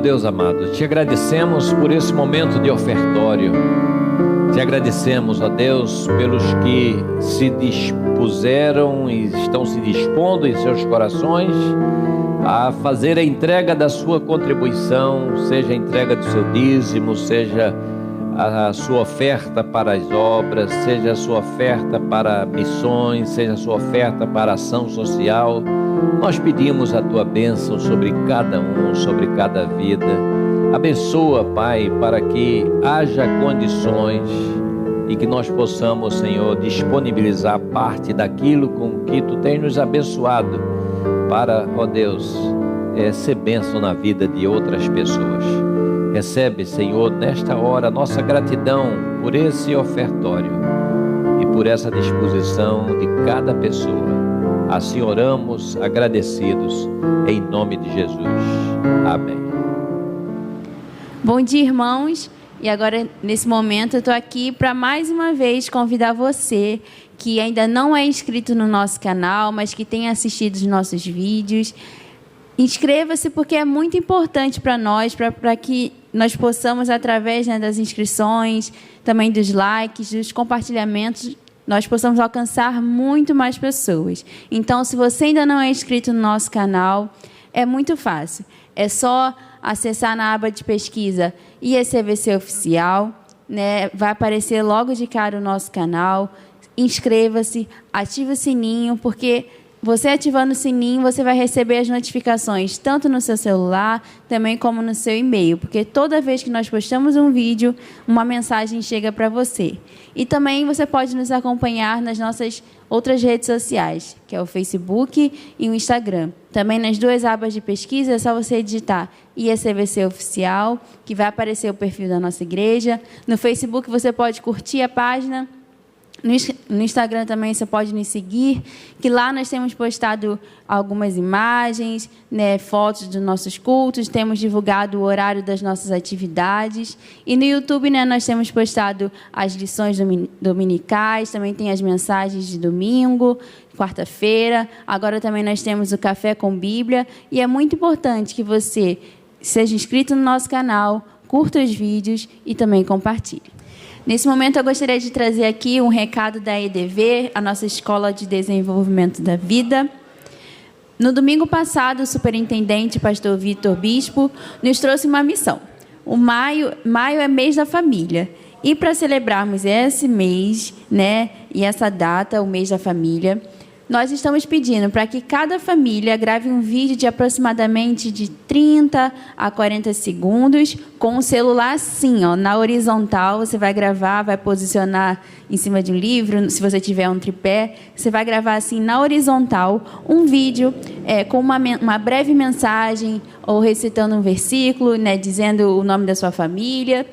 Deus amado, te agradecemos por esse momento de ofertório. Te agradecemos, ó Deus, pelos que se dispuseram e estão se dispondo em seus corações a fazer a entrega da sua contribuição, seja a entrega do seu dízimo, seja a sua oferta para as obras, seja a sua oferta para missões, seja a sua oferta para ação social. Nós pedimos a tua bênção sobre cada um, sobre cada vida. Abençoa, Pai, para que haja condições e que nós possamos, Senhor, disponibilizar parte daquilo com que tu tens nos abençoado para, ó Deus, ser bênção na vida de outras pessoas. Recebe, Senhor, nesta hora, nossa gratidão por esse ofertório e por essa disposição de cada pessoa. Assim oramos, agradecidos, em nome de Jesus. Amém. Bom dia, irmãos. E agora, nesse momento, eu estou aqui para mais uma vez convidar você que ainda não é inscrito no nosso canal, mas que tem assistido os nossos vídeos. Inscreva-se, porque é muito importante para nós, para que nós possamos, através, né, das inscrições, também dos likes, dos compartilhamentos, nós possamos alcançar muito mais pessoas. Então, se você ainda não é inscrito no nosso canal, é muito fácil. É só acessar na aba de pesquisa IECVC Oficial, né? Vai aparecer logo de cara o nosso canal. Inscreva-se, ative o sininho, porque você ativando o sininho, você vai receber as notificações, tanto no seu celular, também como no seu e-mail, porque toda vez que nós postamos um vídeo, uma mensagem chega para você. E também você pode nos acompanhar nas nossas outras redes sociais, que é o Facebook e o Instagram. Também nas duas abas de pesquisa, é só você digitar IECVC Oficial, que vai aparecer o perfil da nossa igreja. No Facebook você pode curtir a página. No Instagram também você pode nos seguir, que lá nós temos postado algumas imagens, né, fotos dos nossos cultos, temos divulgado o horário das nossas atividades. E no YouTube, né, nós temos postado as lições dominicais, também tem as mensagens de domingo, quarta-feira. Agora também nós temos o Café com Bíblia. E é muito importante que você seja inscrito no nosso canal, curta os vídeos e também compartilhe. Nesse momento, eu gostaria de trazer aqui um recado da EDV, a nossa Escola de Desenvolvimento da Vida. No domingo passado, o superintendente, pastor Vitor Bispo, nos trouxe uma missão. O maio é mês da família. E para celebrarmos esse mês, né, e essa data, o mês da família, nós estamos pedindo para que cada família grave um vídeo de aproximadamente de 30 a 40 segundos com o celular assim, ó, na horizontal. Você vai gravar, vai posicionar em cima de um livro, se você tiver um tripé, você vai gravar assim na horizontal um vídeo com uma breve mensagem ou recitando um versículo, né, dizendo o nome da sua família,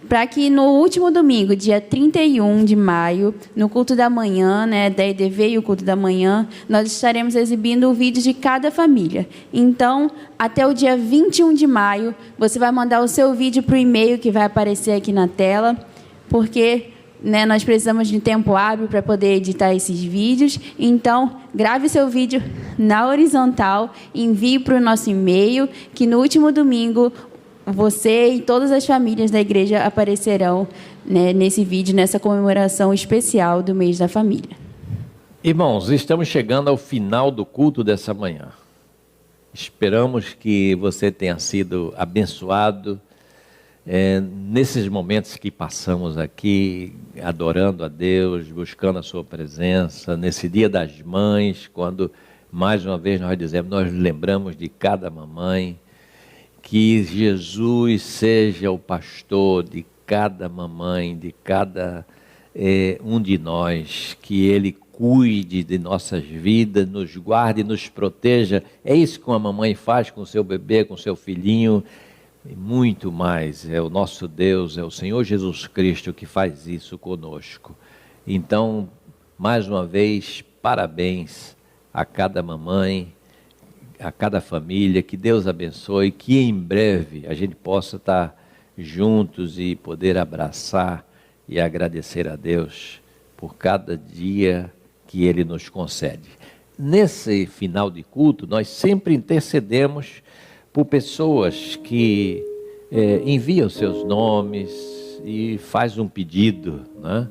para que no último domingo, dia 31 de maio, no culto da manhã, né, da EDV e o culto da manhã, nós estaremos exibindo o vídeo de cada família. Então, até o dia 21 de maio, você vai mandar o seu vídeo para o e-mail que vai aparecer aqui na tela, porque, né, nós precisamos de tempo hábil para poder editar esses vídeos. Então, grave seu vídeo na horizontal, envie para o nosso e-mail, que no último domingo você e todas as famílias da igreja aparecerão, né, nesse vídeo, nessa comemoração especial do mês da família. Irmãos, estamos chegando ao final do culto dessa manhã. Esperamos que você tenha sido abençoado nesses momentos que passamos aqui, adorando a Deus, buscando a sua presença, nesse Dia das Mães, quando mais uma vez nós lembramos de cada mamãe, que Jesus seja o pastor de cada mamãe, de cada um de nós, que Ele cuide de nossas vidas, nos guarde, nos proteja. É isso que uma mamãe faz com o seu bebê, com o seu filhinho, e muito mais. É o nosso Deus, é o Senhor Jesus Cristo que faz isso conosco. Então, mais uma vez, parabéns a cada mamãe, a cada família, que Deus abençoe, que em breve a gente possa estar juntos e poder abraçar e agradecer a Deus por cada dia que Ele nos concede. Nesse final de culto, nós sempre intercedemos por pessoas que enviam seus nomes e faz um pedido, né,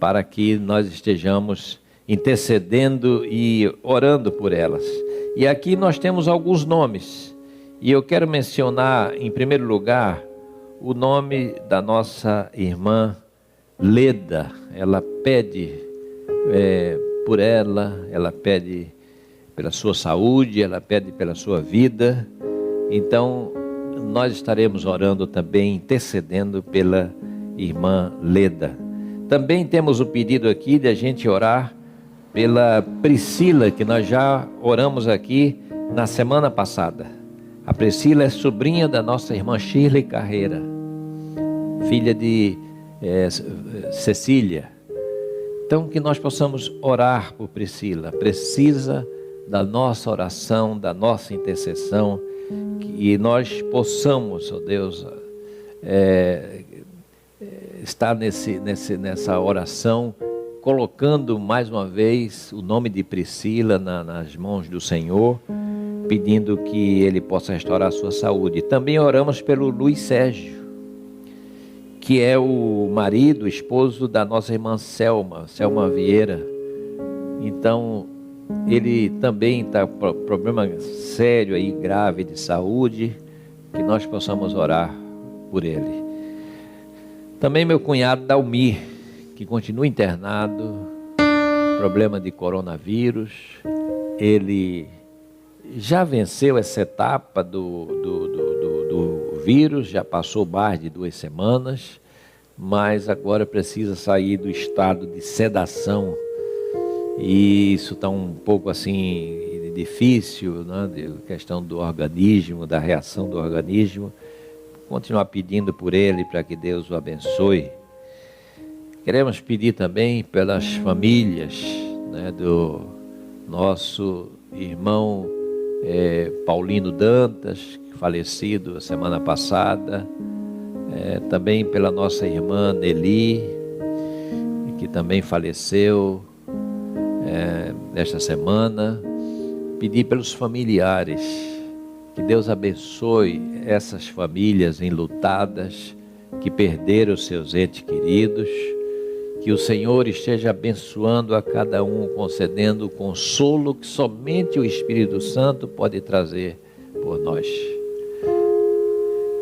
para que nós estejamos intercedendo e orando por elas. E aqui nós temos alguns nomes, e eu quero mencionar, em primeiro lugar, o nome da nossa irmã Leda. Ela pede por ela pede pela sua saúde, ela pede pela sua vida. Então, nós estaremos orando também, intercedendo pela irmã Leda. Também temos o pedido aqui de a gente orar pela Priscila, que nós já oramos aqui na semana passada. A Priscila é sobrinha da nossa irmã Shirley Carreira, filha de Cecília. Então, que nós possamos orar por Priscila. Precisa da nossa oração, da nossa intercessão, que nós possamos, ó Deus, estar nessa oração, colocando mais uma vez o nome de Priscila nas mãos do Senhor, pedindo que Ele possa restaurar a sua saúde. Também oramos pelo Luiz Sérgio, que é o marido, esposo da nossa irmã Selma Vieira. Então, ele também está com problema sério aí, grave de saúde, que nós possamos orar por ele. Também meu cunhado Dalmir, que continua internado, problema de coronavírus. Ele já venceu essa etapa do vírus, já passou mais de 2 semanas, mas agora precisa sair do estado de sedação, e isso está um pouco assim difícil, né? Questão do organismo, da reação do organismo. Continuar pedindo por ele para que Deus o abençoe. Queremos pedir também pelas famílias, né, do nosso irmão Paulino Dantas, falecido a semana passada, também pela nossa irmã Nelly, que também faleceu nesta semana. Pedir pelos familiares, que Deus abençoe essas famílias enlutadas, que perderam seus entes queridos, que o Senhor esteja abençoando a cada um, concedendo o consolo que somente o Espírito Santo pode trazer por nós.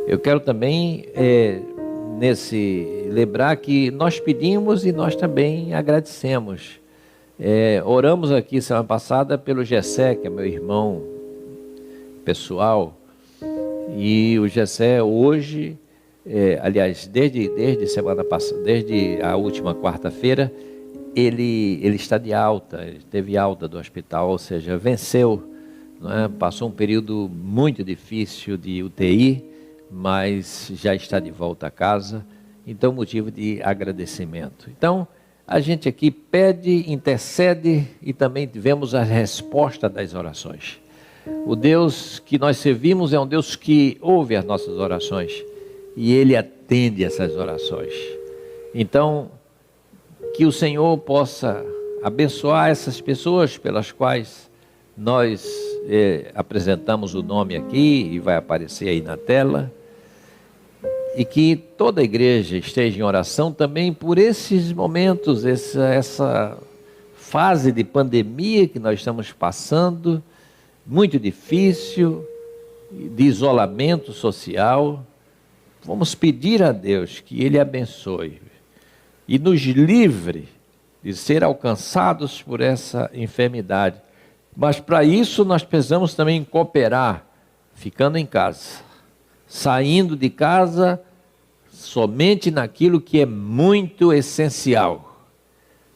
Eu quero também lembrar que nós pedimos e nós também agradecemos. Oramos aqui semana passada pelo Gessé, que é meu irmão pessoal, e o Gessé hoje, aliás, desde semana passada, desde a última quarta-feira, ele está de alta, ele teve alta do hospital, ou seja, venceu, não é? Passou um período muito difícil de UTI, mas já está de volta a casa. Então, motivo de agradecimento. Então, a gente aqui pede, intercede e também tivemos a resposta das orações. O Deus que nós servimos é um Deus que ouve as nossas orações e Ele atende essas orações. Então, que o Senhor possa abençoar essas pessoas pelas quais nós apresentamos o nome aqui e vai aparecer aí na tela. E que toda a igreja esteja em oração também por esses momentos, essa fase de pandemia que nós estamos passando, muito difícil, de isolamento social. Vamos pedir a Deus que Ele abençoe e nos livre de ser alcançados por essa enfermidade. Mas para isso nós precisamos também cooperar, ficando em casa, saindo de casa somente naquilo que é muito essencial,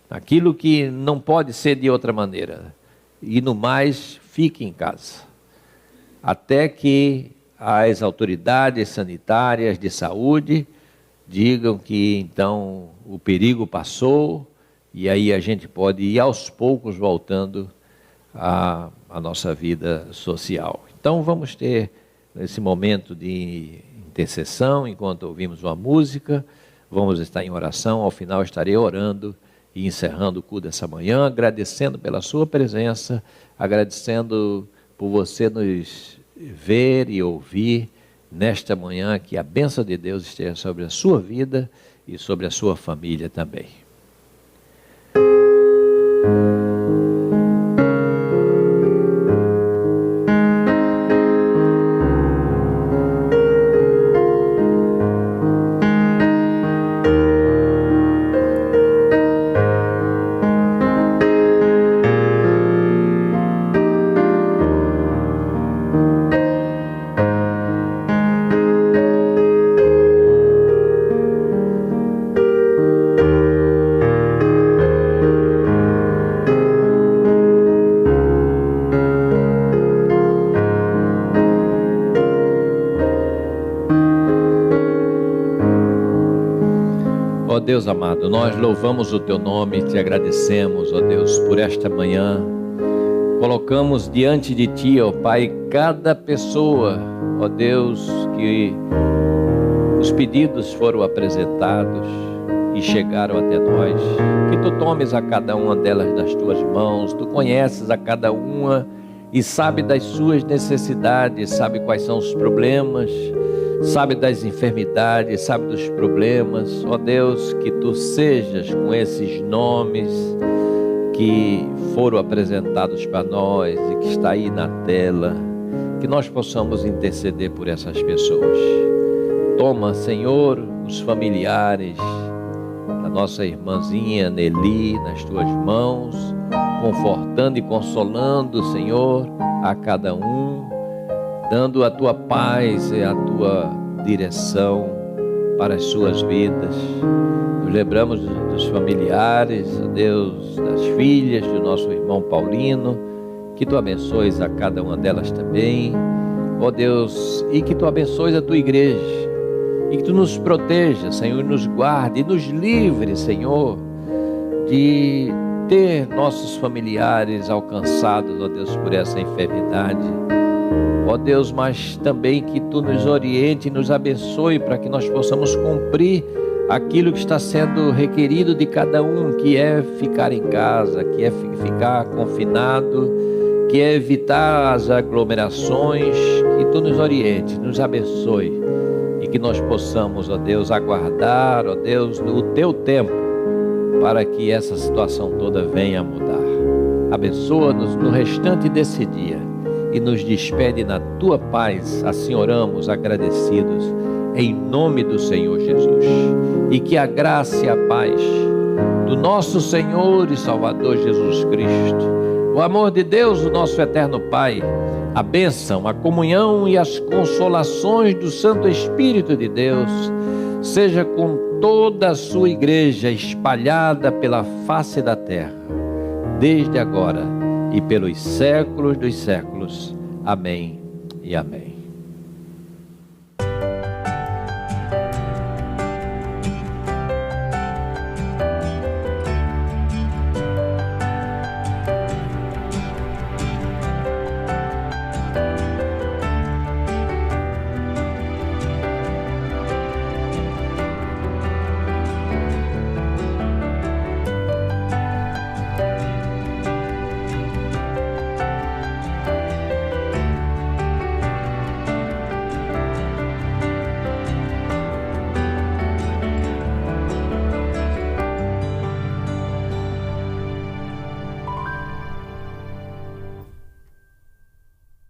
naquilo que não pode ser de outra maneira. E no mais, fique em casa, até que as autoridades sanitárias de saúde digam que então o perigo passou, e aí a gente pode ir aos poucos voltando à nossa vida social. Então vamos ter esse momento de intercessão enquanto ouvimos uma música, vamos estar em oração, ao final estarei orando e encerrando o culto dessa manhã, agradecendo pela sua presença, agradecendo por você nos ver e ouvir nesta manhã, que a bênção de Deus esteja sobre a sua vida e sobre a sua família também. Ó Deus amado, nós louvamos o Teu nome e Te agradecemos, ó Deus, por esta manhã. Colocamos diante de Ti, ó Pai, cada pessoa, ó Deus, que os pedidos foram apresentados e chegaram até nós. Que Tu tomes a cada uma delas nas Tuas mãos, Tu conheces a cada uma e sabe das suas necessidades, sabe quais são os problemas, sabe das enfermidades, sabe dos problemas. Ó Deus, que Tu sejas com esses nomes que foram apresentados para nós e que está aí na tela, que nós possamos interceder por essas pessoas. Toma, Senhor, os familiares da nossa irmãzinha Nelly nas Tuas mãos, confortando e consolando, Senhor, a cada um, dando a Tua paz e a Tua direção para as suas vidas. Nos lembramos dos familiares, Deus, das filhas do nosso irmão Paulino, que Tu abençoes a cada uma delas também, ó Deus, e que Tu abençoes a Tua igreja, e que Tu nos proteja, Senhor, e nos guarde, e nos livre, Senhor, de ter nossos familiares alcançados, ó Deus, por essa enfermidade. Ó Deus, mas também que Tu nos oriente e nos abençoe para que nós possamos cumprir aquilo que está sendo requerido de cada um, que é ficar em casa, que é ficar confinado, que é evitar as aglomerações. Que Tu nos oriente, nos abençoe e que nós possamos, ó Deus, aguardar, ó Deus, o Teu tempo para que essa situação toda venha a mudar. Abençoa-nos no restante desse dia e nos despede na Tua paz. Assim oramos agradecidos em nome do Senhor Jesus. E que a graça e a paz do nosso Senhor e Salvador Jesus Cristo, o amor de Deus, o nosso eterno Pai, a bênção, a comunhão e as consolações do Santo Espírito de Deus seja com toda a sua igreja espalhada pela face da terra, desde agora e pelos séculos dos séculos. Amém e amém.